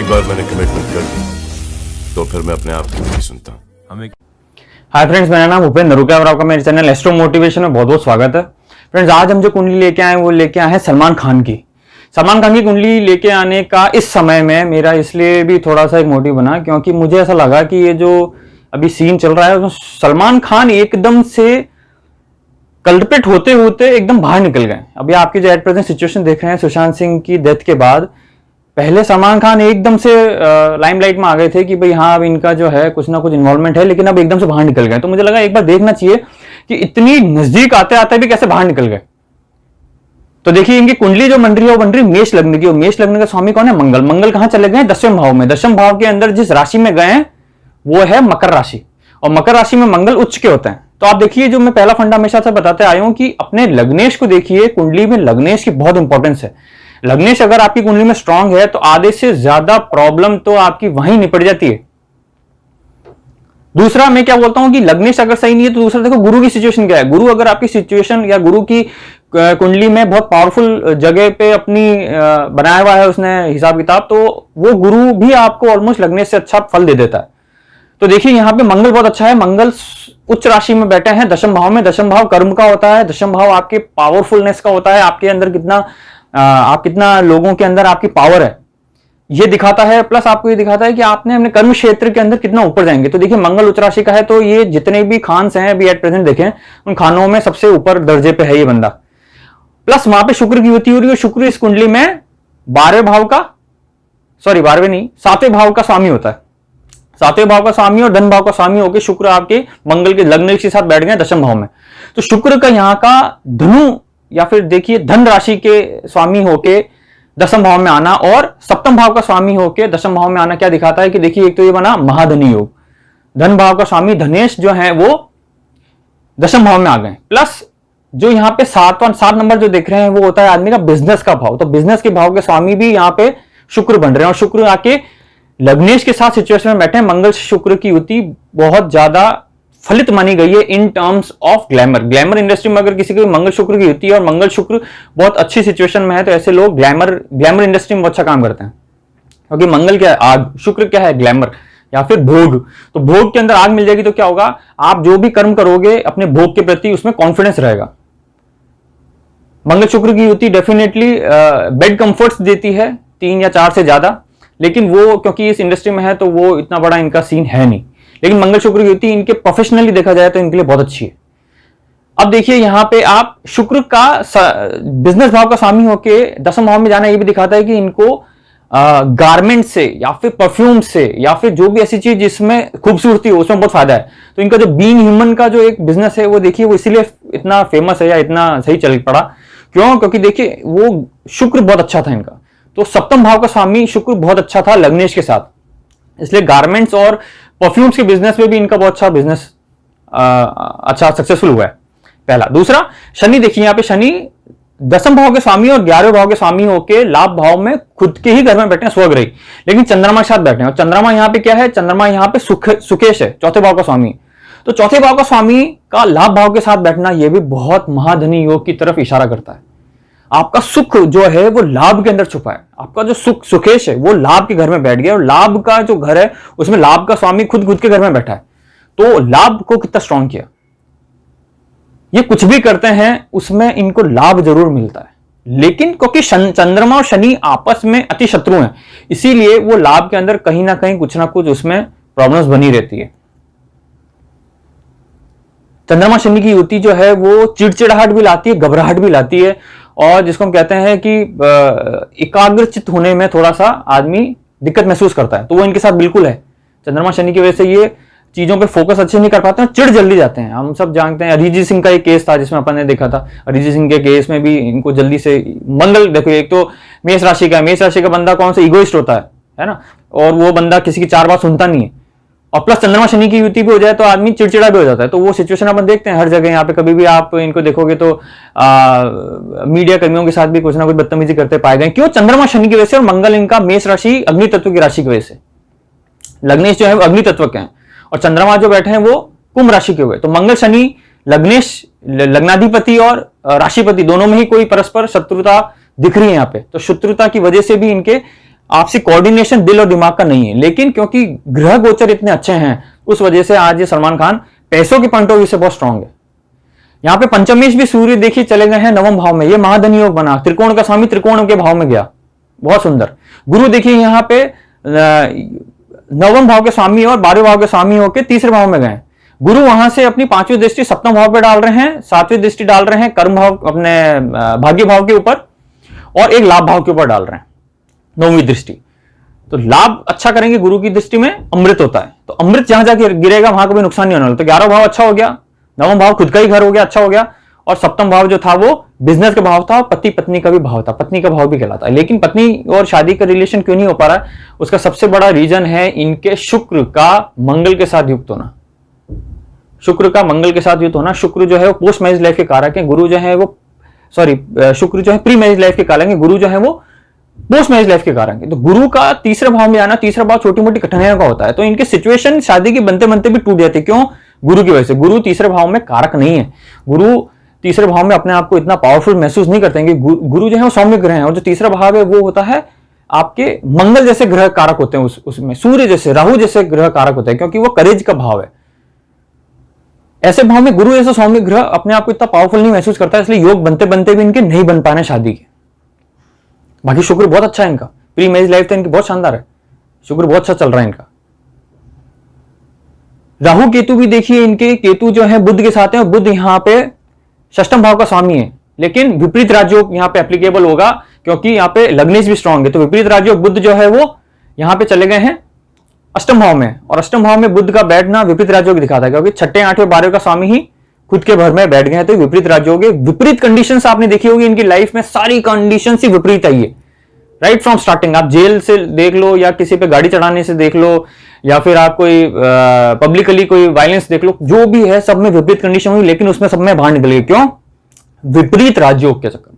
एक बार मैंने कमिटमेंट कर दी तो फिर मैं अपने आप की नहीं सुनता। हमें हाय फ्रेंड्स, मेरा नाम उपेंद्र नरूका और आपका मेरे चैनल एस्ट्रो मोटिवेशन में बहुत बहुत स्वागत है। फ्रेंड्स, आज हम जो कुंडली लेके आए वो लेके आए हैं सलमान खान की कुंडली लेके आने का इस समय में मेरा इसलिए भी थोड़ा सा एक मोटिव बना क्योंकि मुझे ऐसा लगा कि ये जो अभी सीन चल रहा है उसमें सलमान खान एकदम से कल्प्रिट होते होते एकदम बाहर निकल गए। अभी आपकी जो एट प्रेजेंट सिचुएशन देख रहे हैं सुशांत सिंह की डेथ के बाद, पहले सलमान खान एकदम से लाइमलाइट में आ गए थे कि भाई हाँ अब इनका जो है कुछ ना कुछ इन्वॉल्वमेंट है, लेकिन अब एकदम से बाहर निकल गए। तो मुझे लगा एक बार देखना चाहिए कि इतनी नजदीक आते आते भी कैसे बाहर निकल गए। तो देखिए, इनकी कुंडली जो बन रही है वो बन रही है मेष लग्न की। मेष लग्न का स्वामी कौन है? मंगल। मंगल कहां चले गए? दसवें भाव में। दसवें भाव के अंदर जिस राशि में गए वो है मकर राशि, और मकर राशि में मंगल उच्च के होते हैं। तो आप देखिए, जो मैं पहला फंडा हमेशा से बताते आया हूं कि अपने लग्नेश को देखिए। कुंडली में लग्नेश की बहुत इंपॉर्टेंस है। लग्नेश अगर आपकी कुंडली में स्ट्रांग है तो आधे से ज्यादा प्रॉब्लम तो आपकी वहीं निपट जाती है। दूसरा मैं क्या बोलता हूं कि लग्नेश अगर सही नहीं है तो दूसरा देखो गुरु की सिचुएशन क्या है। गुरु अगर आपकी सिचुएशन या गुरु की कुंडली में बहुत पावरफुल जगह पे अपनी बनाया हुआ है उसने हिसाब किताब, तो वो गुरु भी आपको ऑलमोस्ट लग्नेश से अच्छा फल दे देता है। तो देखिए, यहां पे मंगल बहुत अच्छा है। मंगल उच्च राशि में बैठे हैं दशम भाव में। दशम भाव कर्म का होता है। दशम भाव आपके पावरफुलनेस का होता है, आपके अंदर कितना आप कितना लोगों के अंदर आपकी पावर है ये दिखाता है। प्लस आपको ये दिखाता है कि आपने अपने कर्म क्षेत्र के अंदर कितना ऊपर जाएंगे। तो देखिए, मंगल उच्च राशि का है तो ये जितने भी खान्स हैं अभी एट प्रेजेंट देखें उन खानों में सबसे ऊपर दर्जे पे है ये बंदा। प्लस वहां पे शुक्र की युति हो रही है। शुक्र इस कुंडली में 12वें भाव का, सॉरी 12वें नहीं, 7वें भाव का स्वामी होता है। 7वें भाव का स्वामी और धन भाव का स्वामी होकर शुक्र आपके मंगल के लग्न के साथ बैठ गए दशम भाव में। तो शुक्र का यहां का धनु या फिर देखिए धन राशि के स्वामी होके दशम भाव में आना और सप्तम भाव का स्वामी होके दशम भाव में आना क्या दिखाता है कि देखिए, एक तो ये बना महाधनी योग। धन भाव का स्वामी धनेश जो है वो दशम भाव में आ गए। प्लस जो यहां पे 7 नंबर जो देख रहे हैं वो होता है आदमी का बिजनेस का भाव। तो बिजनेस के भाव के स्वामी भी यहां पे शुक्र बन रहे हैं और शुक्र आके लग्नेश के साथ सिचुएशन में बैठे हैं। मंगल शुक्र की युति बहुत ज्यादा फलित मानी गई है in terms of glamour industry में। अगर किसी की मंगल शुक्र की युति है और मंगल शुक्र बहुत अच्छी सिचुएशन में है तो ऐसे लोग ग्लैमर इंडस्ट्री में बहुत अच्छा काम करते हैं, क्योंकि मंगल क्या है? आग। शुक्र क्या है? ग्लैमर या फिर भोग। तो भोग के अंदर आग मिल जाएगी तो क्या होगा? आप जो भी कर्म करोगे अपने भोग के प्रति उसमें कॉन्फिडेंस रहेगा। मंगल शुक्र की युति डेफिनेटली बेड कंफर्ट्स देती है 3 या 4 से ज्यादा, लेकिन वो क्योंकि इस इंडस्ट्री में है तो वो इतना बड़ा इनका सीन है नहीं। लेकिन मंगल शुक्र की युति इनके प्रोफेशनली देखा जाए तो इनके लिए बहुत अच्छी है। अब देखिए, यहां पे आप शुक्र का बिजनेस भाव का स्वामी होके दसम भाव में जाना ये भी दिखाता है कि इनको गारमेंट से या फिर परफ्यूम से या फिर जो भी ऐसी चीज जिसमें खूबसूरती हो उसमें बहुत फायदा है। तो इनका जो बीइंग ह्यूमन का जो एक बिजनेस है वो देखिए वो इसीलिए इतना फेमस है या इतना सही चल पड़ा। क्यों? क्योंकि देखिए वो शुक्र बहुत अच्छा था इनका। तो सप्तम भाव का स्वामी शुक्र बहुत अच्छा था लग्नेश के साथ, इसलिए गारमेंट्स और परफ्यूम्स के बिजनेस में भी इनका बहुत अच्छा बिजनेस अच्छा सक्सेसफुल हुआ है। पहला। दूसरा, शनि देखिए, यहां पे शनि दसम भाव के स्वामी और 11वें भाव के स्वामी होके लाभ भाव में खुद के ही घर में बैठे हैं स्वग्रही, लेकिन चंद्रमा के साथ बैठे हैं। और चंद्रमा यहां पे क्या है? चंद्रमा यहां पे सुकेश है, चौथे भाव का स्वामी। तो चौथे भाव का स्वामी का लाभ भाव के साथ बैठना यह भी बहुत महाधनी योग की तरफ इशारा करता है। आपका सुख जो है वो लाभ के अंदर छुपा है। आपका जो सुकेश है वो लाभ के घर में बैठ गया और लाभ का जो घर है उसमें लाभ का स्वामी खुद के घर में बैठा है। तो लाभ को कितना स्ट्रांग किया। ये कुछ भी करते हैं उसमें इनको लाभ जरूर मिलता है, लेकिन क्योंकि चंद्रमा और शनि आपस में अति शत्रु हैं, इसीलिए वो लाभ के अंदर कहीं ना कहीं कुछ ना कुछ उसमें प्रॉब्लम्स बनी रहती है। चंद्रमा शनि की युति जो है वो चिड़चिड़ाहट भी लाती है, घबराहट भी लाती है, और जिसको हम कहते हैं कि एकाग्रचित होने में थोड़ा सा आदमी दिक्कत महसूस करता है। तो वो इनके साथ बिल्कुल है। चंद्रमा शनि की वजह से ये चीजों पे फोकस अच्छे नहीं कर पाते हैं, चिढ़ जल्दी जाते हैं। हम सब जानते हैं अरिजीत सिंह का एक केस था जिसमें अपन ने देखा था। अरिजीत सिंह के केस में भी इनको जल्दी से मंगल देखो, एक तो मेष राशि का बंदा कौन सा इगोइस्ट होता है ना, और वो बंदा किसी की 4 बात सुनता नहीं है। और प्लस चंद्रमा शनि की युति भी हो जाए तो आदमी चिड़चिड़ा भी हो जाता है। तो वो सिचुएशन अपन देखते हैं हर जगह। यहाँ पे कभी भी आप इनको देखोगे तो मीडिया कर्मियों के साथ भी कुछ ना कुछ बदतमीजी करते पाए गए। क्यों? चंद्रमा शनि की वजह से, और मंगल इनका मेष राशि अग्नि तत्व की राशि की वजह से। लग्नेश जो है वो अग्नि तत्व के हैं और चंद्रमा जो बैठे हैं वो कुंभ राशि के हुए। तो मंगल शनि लग्नेश लग्नाधिपति और राशिपति दोनों में ही कोई परस्पर शत्रुता दिख रही है यहाँ पे। तो शत्रुता की वजह से भी इनके आपसी कोऑर्डिनेशन दिल और दिमाग का नहीं है, लेकिन क्योंकि ग्रह गोचर इतने अच्छे हैं उस वजह से आज ये सलमान खान पैसों के पॉइंट ऑफ व्यू से बहुत स्ट्रांग है। यहां पे पंचमेश भी सूर्य देखिए चले गए हैं नवम भाव में, ये महाधनी योग बना, त्रिकोण का स्वामी त्रिकोण के भाव में गया, बहुत सुंदर। गुरु देखिए यहां पे नवम भाव के स्वामी और 12वें भाव के स्वामी होकर तीसरे भाव में गए। गुरु वहां से अपनी 5वीं दृष्टि सप्तम भाव पे डाल रहे हैं, 7वीं दृष्टि डाल रहे हैं कर्म भाव अपने भाग्य भाव के ऊपर, और एक लाभ भाव के ऊपर डाल रहे हैं 9वीं दृष्टि। तो लाभ अच्छा करेंगे गुरु की दृष्टि में, अमृत होता है, तो अमृत जहां जाके गिरेगा वहां कभी नुकसान नहीं होने वाला। तो 11वां भाव अच्छा हो गया, 9वां भाव खुद का ही घर हो गया, अच्छा हो गया, और 7वां भाव जो था वो बिजनेस का भाव था, पति पत्नी का भी भाव था, पत्नी का भाव भी कहलाता है। लेकिन पत्नी और शादी का रिलेशन क्यों नहीं हो पा रहा है, उसका सबसे बड़ा रीजन है इनके शुक्र का मंगल के साथ युक्त होना। शुक्र का मंगल के साथ युक्त होना, शुक्र जो है वो पोस्ट मैरिज लाइफ के कारक है, गुरु जो है वो शुक्र जो है प्री मैरिज लाइफ के कारक है, गुरु जो है वो पोस्ट मैरिज लाइफ के कारक है। तो गुरु का तीसरे भाव में आना, तीसरा भाव छोटी मोटी कठिनाइयों का होता है, तो इनके सिचुएशन शादी की बनते बनते भी टूट जाती है। क्यों? गुरु की वजह से। गुरु तीसरे भाव में कारक नहीं है, गुरु तीसरे भाव में अपने आप को इतना पावरफुल महसूस नहीं करते हैं कि गुरु जो है वो सौम्य ग्रह है, और जो तीसरा भाव है वो होता है आपके मंगल जैसे ग्रह कारक होते हैं, उसमें सूर्य जैसे राहु जैसे ग्रह कारक होते हैं, क्योंकि वो करेज का भाव है। ऐसे भाव में गुरु जैसा सौम्य ग्रह अपने आप को इतना पावरफुल नहीं महसूस करता है, इसलिए योग बनते बनते भी इनके नहीं बन पाने शादी के। बाकी शुक्र बहुत अच्छा है इनका, प्री मैरिज लाइफ तो इनकी बहुत शानदार है, शुक्र बहुत अच्छा चल रहा है इनका। राहु केतु भी देखिए इनके, केतु जो है बुध के साथ है, और बुध यहाँ पे षष्ठम भाव का स्वामी है, लेकिन विपरीत राजयोग यहाँ पे एप्लीकेबल होगा क्योंकि यहाँ पे लग्नेश भी स्ट्रांग है। तो विपरीत राजयोग बुध जो है वो यहाँ पे चले गए हैं अष्टम भाव में, और अष्टम भाव में बुध का बैठना विपरीत राजयोग दिखाता है, क्योंकि 6ठे 8वें 12वें का स्वामी ही खुद के घर में बैठ गए हैं, तो विपरीत राजयोग है। विपरीत कंडीशंस आपने देखी होगी इनकी लाइफ में, सारी कंडीशंस ही विपरीत आई है राइट फ्रॉम स्टार्टिंग। आप जेल से देख लो, या किसी पे गाड़ी चढ़ाने से देख लो, या फिर आप कोई पब्लिकली कोई वायलेंस देख लो, जो भी है सब में विपरीत कंडीशन हुई, लेकिन उसमें सब में बाहर निकल गए। क्यों? विपरीत राजयोग के चक्कर।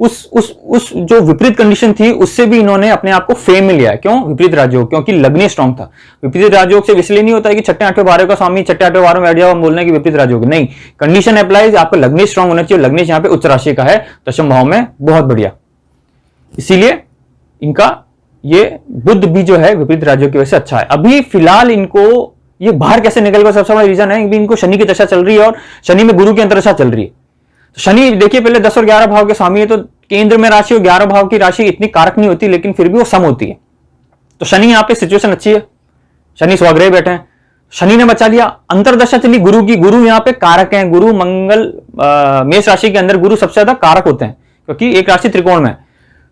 उस जो विपरीत कंडीशन थी उससे भी इन्होंने अपने आप को फेम में लिया है। क्यों? विपरीत राजयोग, क्योंकि लग्न स्ट्रांग था। विपरीत राजयोग से इसलिए नहीं होता है कि 6ठे 8वें 12वें का स्वामी 6ठे 8वें 12वें बैठ जाओ हम बोलने की विपरीत राजयोग, नहीं, कंडीशन अप्लाइज, आपका लग्न स्ट्रांग होना चाहिए। लग्नेश यहाँ पे उच्च राशि का है, दशम भाव में, बहुत बढ़िया। इसीलिए इनका ये बुध भी जो है विपरीत राजयोग की वजह से अच्छा है। अभी फिलहाल इनको ये बाहर कैसे निकल गया, सबसे बड़ा रीजन है इनको शनि की दशा चल रही है, और शनि में गुरु की अंतर्दशा चल रही है। शनि देखिए पहले 10 और 11 भाव के स्वामी है, तो केंद्र में राशि और 11 भाव की राशि इतनी कारक नहीं होती, लेकिन फिर भी वो सम होती है। तो शनि यहाँ पे सिचुएशन अच्छी है, शनि स्वग्रह बैठे हैं, शनि ने बचा लिया। अंतर्दशा चली गुरु की, गुरु यहाँ पे कारक हैं, गुरु मंगल मेष राशि के अंदर गुरु सबसे ज्यादा कारक होते हैं, क्योंकि एक राशि त्रिकोण में,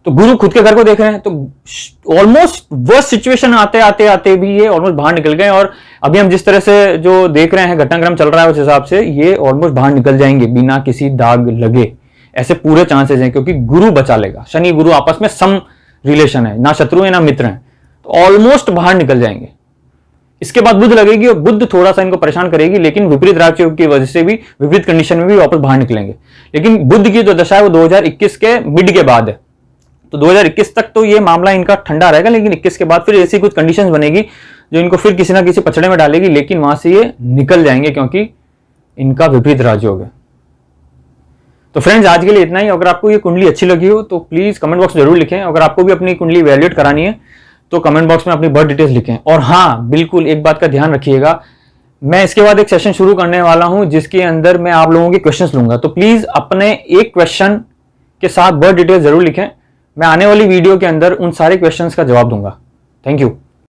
तो गुरु खुद के घर को देख रहे हैं। तो ऑलमोस्ट वर्स्ट सिचुएशन आते आते आते भी ये ऑलमोस्ट बाहर निकल गए, और अभी हम जिस तरह से जो देख रहे हैं घटनाक्रम चल रहा है उस हिसाब से ये ऑलमोस्ट बाहर निकल जाएंगे बिना किसी दाग लगे, ऐसे पूरे चांसेस हैं, क्योंकि गुरु बचा लेगा। शनि गुरु आपस में सम रिलेशन है, ना शत्रु है ना मित्र है, तो ऑलमोस्ट बाहर निकल जाएंगे। इसके बाद बुध लगेगी, और बुध थोड़ा सा इनको परेशान करेगी, लेकिन विपरीत राजयोग की वजह से भी विपरीत कंडीशन में भी वापस बाहर निकलेंगे। लेकिन बुध की जो दशा है वो 2021 के मिड के बाद है, तो 2021 तक तो ये मामला इनका ठंडा रहेगा, लेकिन 21 के बाद फिर ऐसी कुछ कंडीशंस बनेगी जो इनको फिर किसी ना किसी पचड़े में डालेगी, लेकिन वहां से ये निकल जाएंगे क्योंकि इनका विपरीत राजयोग है। तो फ्रेंड्स आज के लिए इतना ही। अगर आपको ये कुंडली अच्छी लगी हो तो प्लीज कमेंट बॉक्स जरूर लिखें। अगर आपको भी अपनी कुंडली इवैल्यूएट करानी है तो कमेंट बॉक्स में अपनी बर्थ डिटेल्स लिखें। और हाँ, बिल्कुल एक बात का ध्यान रखिएगा, मैं इसके बाद एक सेशन शुरू करने वाला हूं जिसके अंदर मैं आप लोगों के क्वेश्चंस लूंगा, तो प्लीज अपने एक क्वेश्चन के साथ बर्थ डिटेल्स जरूर लिखें। मैं आने वाली वीडियो के अंदर उन सारे क्वेश्चंस का जवाब दूंगा। Thank you.